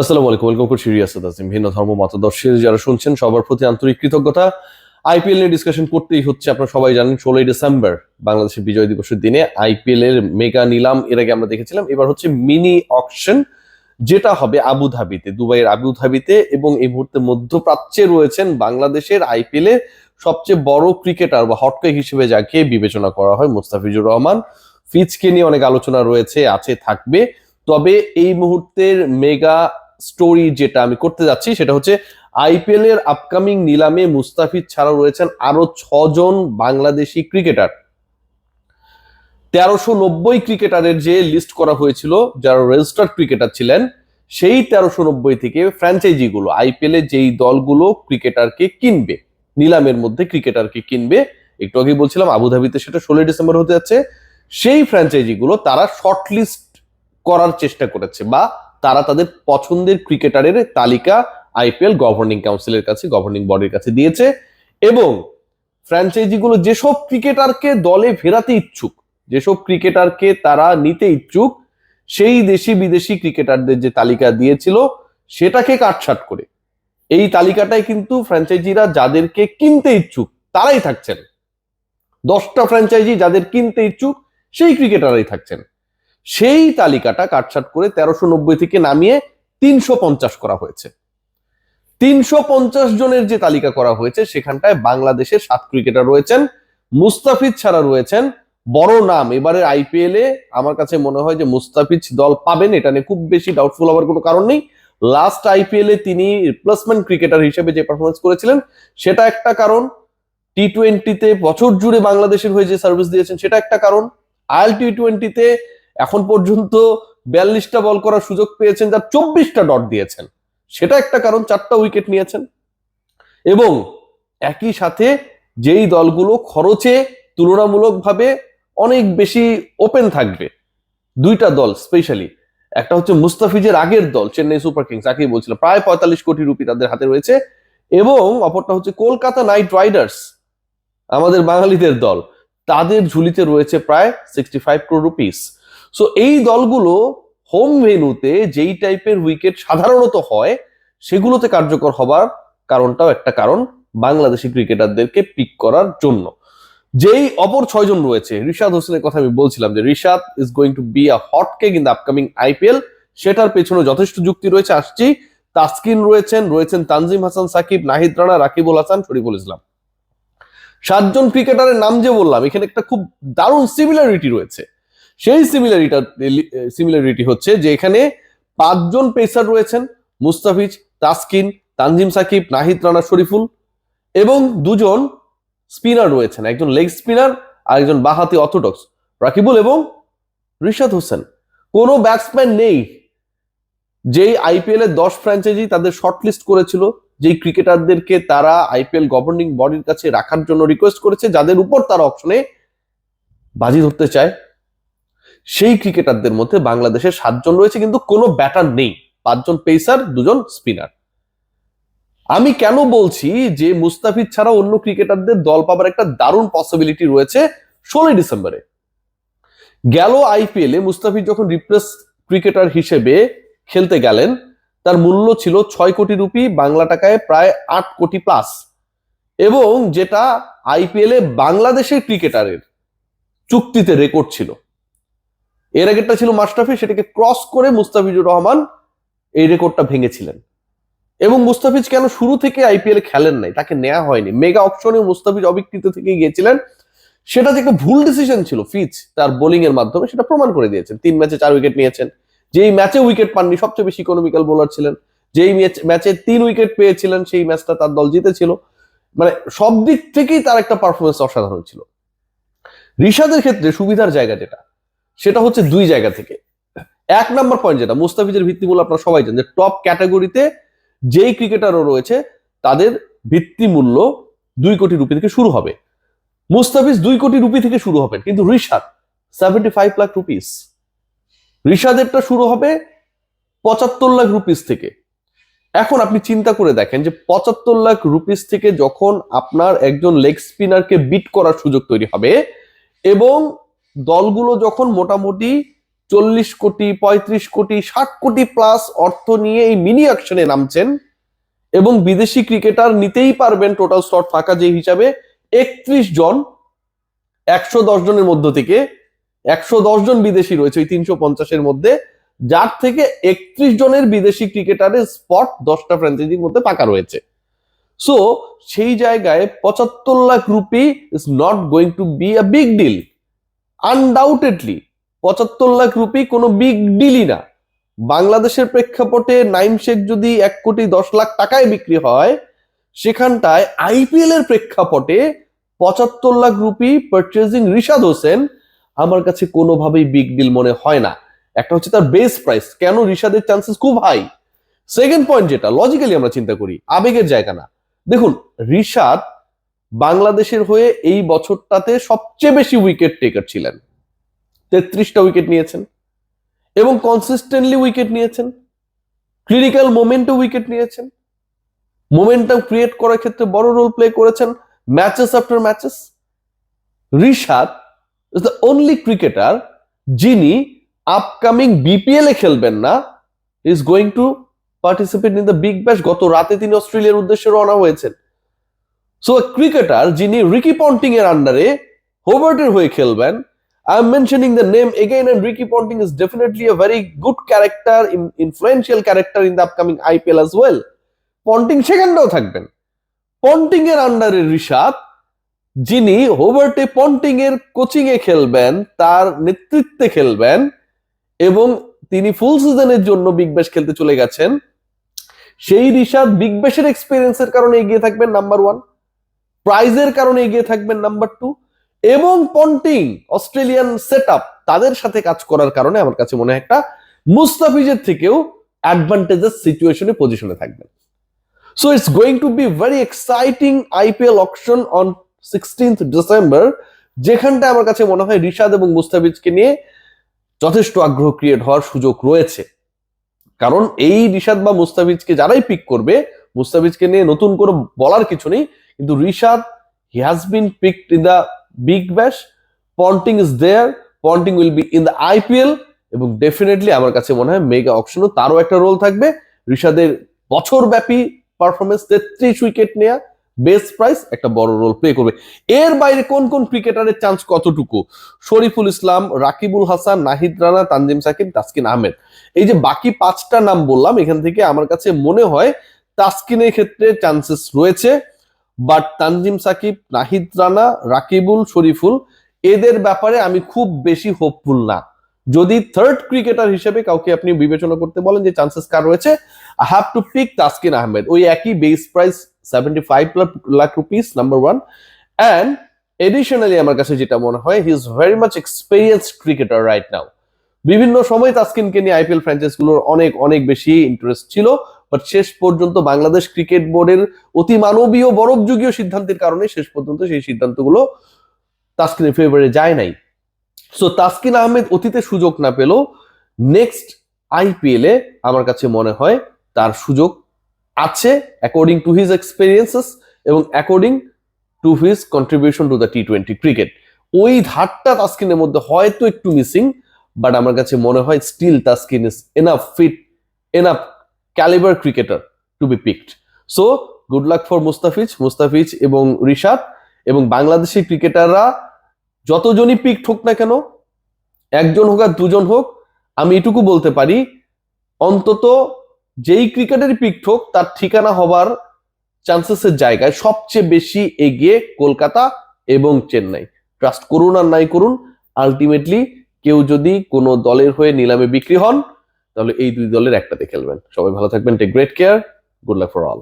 আসসালামু আলাইকুম, ওয়েলকাম করছি রিয়াসাত আজিম। ভিন্ন ধর্ম মতাদর্শের যারা শুনছেন সবার প্রতি আন্তরিক কৃতজ্ঞতা। আইপিএল নিয়ে ডিসকাশন করতেই হচ্ছে। আপনারা সবাই জানেন 16 ডিসেম্বর বাংলাদেশের বিজয় দিবসের দিনে আইপিএল এর মেগা নিলাম এর আগে আমরা দেখেছিলাম। এবার হচ্ছে মিনি অকশন, যেটা হবে আবুধাবিতে, দুবাইয়ের আবুধাবিতে। এবং এই মুহূর্তে মধ্যপ্রাচ্যে রয়েছেন বাংলাদেশের আইপিএল এ সবচেয়ে বড় ক্রিকেটার বা হটকেক হিসেবে যাকে বিবেচনা করা হয় মুস্তাফিজুর রহমান। ফিচকে নিয়ে অনেক আলোচনা রয়েছে, আছে, থাকবে। তবে এই মুহূর্তের মেগা স্টোরি যেটা আমি করতে যাচ্ছি সেটা হচ্ছে আইপিএল এর আপকামিং নিলামে মুস্তাফিজ ছাড়াও রয়েছেন আরো 6 জন বাংলাদেশি ক্রিকেটার। 1390 ক্রিকেটারের যে লিস্ট করা হয়েছিল যারা রেজিস্টার্ড ক্রিকেটার ছিলেন, সেই 1390 থেকে ফ্র্যাঞ্চাইজি গুলো আইপিএল এ যেই দলগুলো ক্রিকেটারকে কিনবে, নিলামের মধ্যে ক্রিকেটারকে কিনবে, একটু আগে বলছিলাম আবুধাবিতে সেটা 16 ডিসেম্বর হতে যাচ্ছে, সেই ফ্র্যাঞ্চাইজি গুলো তারা শর্টলিস্ট করার চেষ্টা করেছে বা তারা তাদের পছন্দের ক্রিকেটারের তালিকা আইপিএল গভর্নিং কাউন্সিলের কাছে, গভর্নিং বডির কাছে দিয়েছে। এবং ফ্র্যাঞ্চাইজিগুলো যেসব ক্রিকেটারকে দলে ফেরাতে ইচ্ছুক, যেসব ক্রিকেটারকে তারা নিতে ইচ্ছুক, সেই দেশি বিদেশি ক্রিকেটারদের যে তালিকা দিয়েছিল সেটাকে কাটছাট করে এই তালিকাটায় কিন্তু ফ্র্যাঞ্চাইজিরা যাদেরকে কিনতে ইচ্ছুক তারাই থাকছেন। 10টা ফ্র্যাঞ্চাইজি যাদের কিনতে ইচ্ছুক সেই ক্রিকেটারই থাকছেন। সেই তালিকাটা কাটছাট করে 1390 থেকে নামিয়ে 350 করা হয়েছে। 350 জনের যে তালিকা করা হয়েছে সেখানটায় বাংলাদেশের 7 ক্রিকেটার রয়েছেন। মুস্তাফিজ ছাড়া রয়েছেন বড় নাম। এবারে আইপিএল এ আমার কাছে মনে হয় যে মুস্তাফিজ দল পাবেন, এটা নিয়ে খুব বেশি ডাউটফুল হওয়ার কোনো কারণ নেই। লাস্ট আইপিএল এ তিনি রিপ্লেসমেন্ট ক্রিকেটার হিসেবে যে পারফরমেন্স করেছিলেন সেটা একটা কারণ। টি20তে বছর জুড়ে বাংলাদেশের হয়ে যে সার্ভিস দিয়েছেন সেটা একটা কারণ। আইএল টি20তে এখন পর্যন্ত 42টা বল করার সুযোগ পেয়েছেন, যার 24টা ডট দিয়েছেন, সেটা একটা কারণ। 4টা উইকেট নিয়েছেন। এবং একই সাথে যেই দলগুলো খরচে তুলনামূলকভাবে অনেক বেশি ওপেন থাকবে, 2টা দল স্পেশালি, একটা হচ্ছে মুস্তাফিজের আগের দল চেন্নাই সুপার কিংস, যাকেই বলছিলাম, প্রায় 45 কোটি রুপি তাদের হাতে রয়েছে। এবং অপরটা হচ্ছে কলকাতা নাইট রাইডার্স, আমাদের বাঙালিদের দল, তাদের ঝুলিতে রয়েছে প্রায় 65 crore রুপিস। সো এই দলগুলো হোম ভেন্যুতে যেই টাইপের উইকেট সাধারণত হয় সেগুলোতে কার্যকর হবার কারণটাও একটা কারণ বাংলাদেশি ক্রিকেটারদেরকে পিক করার জন্য। যেই অপর 6 জন রয়েছে, রিশাদ হোসেনের কথা আমি বলছিলাম যে Rishad is going to be a hot cake in the upcoming IPL, সেটার পেছনে যথেষ্ট যুক্তি রয়েছে। আসছি, তাসকিন রয়েছেন তানজিম হাসান সাকিব, নাহিদ রানা, রাকিবুল হাসান, শরীফুল ইসলাম। 7 জন ক্রিকেটারের নাম যে বললাম, এখানে একটা খুব দারুণ সিমিলারিটি রয়েছে। সেই সিমিলারিটি হচ্ছে যে এখানে 5 জন পেসার রয়েছেন, মুস্তাফিজ, তাসকিন, তানজিম সাকিব, নাহিদ রানা, শরীফুল, এবং 2জন স্পিনার রয়েছেন, একজন লেগ স্পিনার আর একজন বাহাতি অর্থোডক্স, রাকিবুল এবং রিশাদ হোসেন। কোনো ব্যাটসম্যান নেই। যেই আইপিএল এর 10 ফ্র্যাঞ্চাইজি তাদের শর্টলিস্ট করেছিল, যেই ক্রিকেটারদেরকে তারা আইপিএল গভর্নিং বডির কাছে রাখার জন্য রিকোয়েস্ট করেছে, যাদের উপর তারা অপশনে বাজি ধরতে চায়, সেই ক্রিকেটারদের মধ্যে বাংলাদেশের 7 জন রয়েছে, কিন্তু কোনো ব্যাটার নেই। 5 জন পেসার, 2জন স্পিনার। আমি কেন বলছি যে মুস্তাফিজ ছাড়া অন্য ক্রিকেটারদের দল পাবার একটা দারুণ পসিবিলিটি রয়েছে 16 ডিসেম্বরে। গেল আইপিএল এ মুস্তাফিজ যখন রিপ্লেস ক্রিকেটার হিসেবে খেলতে গেলেন, তার মূল্য ছিল 6 কোটি রুপি, বাংলা টাকায় প্রায় 8 কোটি প্লাস। এবং যেটা আইপিএল এ বাংলাদেশের ক্রিকেটারের চুক্তিতে রেকর্ড ছিল। এর আগেরটা ছিল মাশরাফি, সেটাকে ক্রস করে মুস্তাফিজুর রহমান এই রেকর্ডটা ভেঙেছিলেন। এবং মুস্তাফিজ কেন শুরু থেকে আইপিএল খেলেন নাই, তাকে নেওয়া হয়নি, মেগা অপশনে মুস্তাফিজ অবিকৃত থেকে গিয়েছিলেন। সেটা যে একটা ভুল ডিসিশন ছিল ফিচ তার বোলিং এর মাধ্যমে, সেটা প্রমাণ করে দিয়েছেন। 3 ম্যাচে 4 উইকেট নিয়েছেন। যেই ম্যাচে উইকেট পাননি, সবচেয়ে বেশি ইকোনমিক্যাল বোলার ছিলেন। যেই ম্যাচে 3 উইকেট পেয়েছিলেন, সেই ম্যাচটা তার দল জিতেছিল। মানে সব দিক থেকেই তার একটা পারফরমেন্স অসাধারণ ছিল। রিশাদের ক্ষেত্রে সুবিধার জায়গা যেটা, সেটা হচ্ছে 2 জায়গা থেকে। 1 নাম্বার পয়েন্ট যেটা, মুস্তাফিজের ভিত্তিমূল্য আপনারা সবাই জানেন যে টপ ক্যাটাগরিতে যেই ক্রিকেটারও রয়েছে তাদের ভিত্তিমূল্য 2 কোটি রুপি থেকে শুরু হবে। মুস্তাফিজ 2 কোটি রুপি থেকে শুরু হবেন, কিন্তু রিশাদ 75 লাখ রুপিস। রিশাদেরটা শুরু হবে 75 লাখ রুপিস থেকে। এখন আপনি চিন্তা করে দেখেন যে 75 লাখ রুপিস থেকে যখন আপনার একজন লেগ স্পিনারকে বিট করার সুযোগ তৈরি হবে, এবং দলগুলো যখন মোটামুটি 40 কোটি 35 কোটি 60 কোটি প্লাস অর্থ নিয়ে এই মিনি অকশনে নামছেন এবং বিদেশি ক্রিকেটার নিতেই পারবেন টোটাল স্লট ফাঁকা যে হিসাবে 31 জন 110 জনের মধ্য থেকে 110 জন বিদেশি রয়েছে ওই 350-এর মধ্যে, যার থেকে 31 জনের বিদেশি ক্রিকেটারের স্পট 10টা ফ্র্যাঞ্চাইজির মধ্যে ফাঁকা রয়েছে। সো সেই জায়গায় 75 lakh rupee is not going to be a big deal. Undoubtedly 75 lakh rupee কোনো বিগ ডিলই না। বাংলাদেশের প্রেক্ষাপটে নাইম শেখ যদি 1 কোটি 10 লাখ টাকায় বিক্রি হয়, সেখানটায় আইপিএল এর প্রেক্ষাপটে 75 লাখ রুপি পারচেজিং রিশাদ হোসেন আমার কাছে কোনোভাবেই বিগ ডিল মনে হয় না। একটা হচ্ছে তার বেস প্রাইস, কেন রিশাদের চান্সেস খুব হাই। সেকেন্ড পয়েন্ট যেটা লজিক্যালি আমরা চিন্তা করি, আবেগের জায়গা না। দেখুন, রিশাদ বাংলাদেশের হয়ে এই বছরটাতে সবচেয়ে বেশি উইকেট টেকার ছিলেন, 33টা উইকেট নিয়েছেন এবং কনসিস্টেন্টলি উইকেট নিয়েছেন, ক্রিটিক্যাল মোমেন্টে উইকেট নিয়েছেন, মোমেন্টাম ক্রিয়েট করার ক্ষেত্রে বড় রোল প্লে করেছেন matches after matches. Rishad is the only cricketer যিনি আপকামিং বিপিএল এ খেলবেন না, is going to participate in the Big ব্যাশ। গত রাতে তিনি অস্ট্রেলিয়ার উদ্দেশ্যে রওনা হয়েছেন। সো ক্রিকেটার যিনি রিকি পন্টিং এর আন্ডারে হোবার্টের হয়ে খেলবেন, I am mentioning the name again, and Ricky Ponting is definitely a very good character, influential character in the upcoming IPL as well. Ponting সেখানেও থাকবেন। পন্টিং এর আন্ডারে রিশাদ যিনি হোবার্টে পন্টিং এর কোচিং এ খেলবেন, তার নেতৃত্বে খেলবেন এবং তিনি ফুল সিজনের জন্য বিগ ব্যাশ খেলতে চলে গেছেন, সেই রিশাদ বিগ ব্যাশের এক্সপেরিয়েন্সের কারণে এগিয়ে থাকবেন নাম্বার 1, প্রাইজের কারণে এগিয়ে থাকবেন নাম্বার 2, এবং পন্টিং অস্ট্রেলিয়ান সেটআপ তাদের সাথে কাজ করার কারণে আমার কাছে মনে হয় একটা মুস্তাফিজের থেকেও অ্যাডভান্টেজেস সিচুয়েশনে পজিশনে থাকবেন। So it's going to be very exciting IPL auction on 16th December, যেখানটা আমার কাছে মনে হয় রিশাদ এবং মুস্তাফিজকে নিয়ে যথেষ্ট আগ্রহ ক্রিয়েট হওয়ার সুযোগ রয়েছে। কারণ এই রিশাদ বা মুস্তাফিজকে যারাই পিক করবে, মুস্তাফিজকে নিয়ে নতুন করে বলার কিছু নেই, কিন্তু Rishad he has been picked in the Big Bash, Ponting is there, Ponting will be in the IPL, এবং ডেফিনেটলি আমার কাছে মনে হয় মেগা অকশনও তারও একটা রোল থাকবে। রিশাদের বছরব্যাপী পারফরমেন্স, 33 উইকেট নেয়া, বেস প্রাইস একটা বড় রোল প্লে করবে। এর বাইরে কোন কোন ক্রিকেটারের চান্স কতটুকু? শরীফুল ইসলাম, রাকিবুল হাসান, নাহিদ রানা, তানজিম সাকিব, তাসকিন আহমেদ, এই যে বাকি 5টা নাম বললাম, এখান থেকে আমার কাছে মনে হয় তাসকিনের ক্ষেত্রে চান্সেস রয়েছে, বাট তানজিম সাকিব, নাহিদ রানা, রাকিবুল, শরীফুল এদের ব্যাপারে আমি খুব বেশি হোপফুল না। যদি থার্ড ক্রিকেটার হিসেবে কাউকে আপনি বিবেচনা করতে বলেন যে চান্সেস কার রয়েছে, I have to pick Taskin Ahmed. ওই একই base price 75 lakh rupees, number 1। And additionally আমার কাছে যেটা মনে হয়, he is very much experienced cricketer right now. বিভিন্ন সময় তাসকিনকে নিয়ে আইপিএল ফ্র্যাঞ্চাইজিগুলোর অনেক অনেক বেশি ইন্টারেস্ট ছিল, বাট শেষ পর্যন্ত বাংলাদেশ ক্রিকেট বোর্ডের অতি মানবীয় বরফযুগীয় সিদ্ধান্তের কারণে শেষ পর্যন্ত সেই সিদ্ধান্তগুলো তাসকিনের ফেভারে যায় নাই। সো তাসকিন আহমেদ অতীতে সুযোগ না পেলেও নেক্সট আইপিএল এ আমার কাছে মনে হয় তার সুযোগ আছে, অ্যাকর্ডিং টু হিজ এক্সপেরিয়েন্সেস এবং according to his contribution to the টি-20 ক্রিকেট। ওই ধারটা তাসকিনের মধ্যে হয়তো একটু মিসিং, বাট আমার কাছে মনে হয় still Taskin is enough fit, enough calibre cricketer to be picked. So good luck for Mustafiz এবং রিশাদ, এবং বাংলাদেশি ক্রিকেটাররা যতজনই পিকড হোক না কেন, একজন হোক আর দুজন হোক, আমি এটুকু বলতে পারি অন্তত যেই ক্রিকেটারই পিকড হোক তার ঠিকানা হবার চান্সেসের জায়গায় সবচেয়ে বেশি এগিয়ে কলকাতা এবং চেন্নাই। ট্রাস্ট করুন আর নাই করুন, আলটিমেটলি কেউ যদি কোনো দলের হয়ে নিলামে বিক্রি হন, তাহলে এই 2 দলের একটাতে খেলবেন। সবাই ভালো থাকবেন, take great care, good luck for all.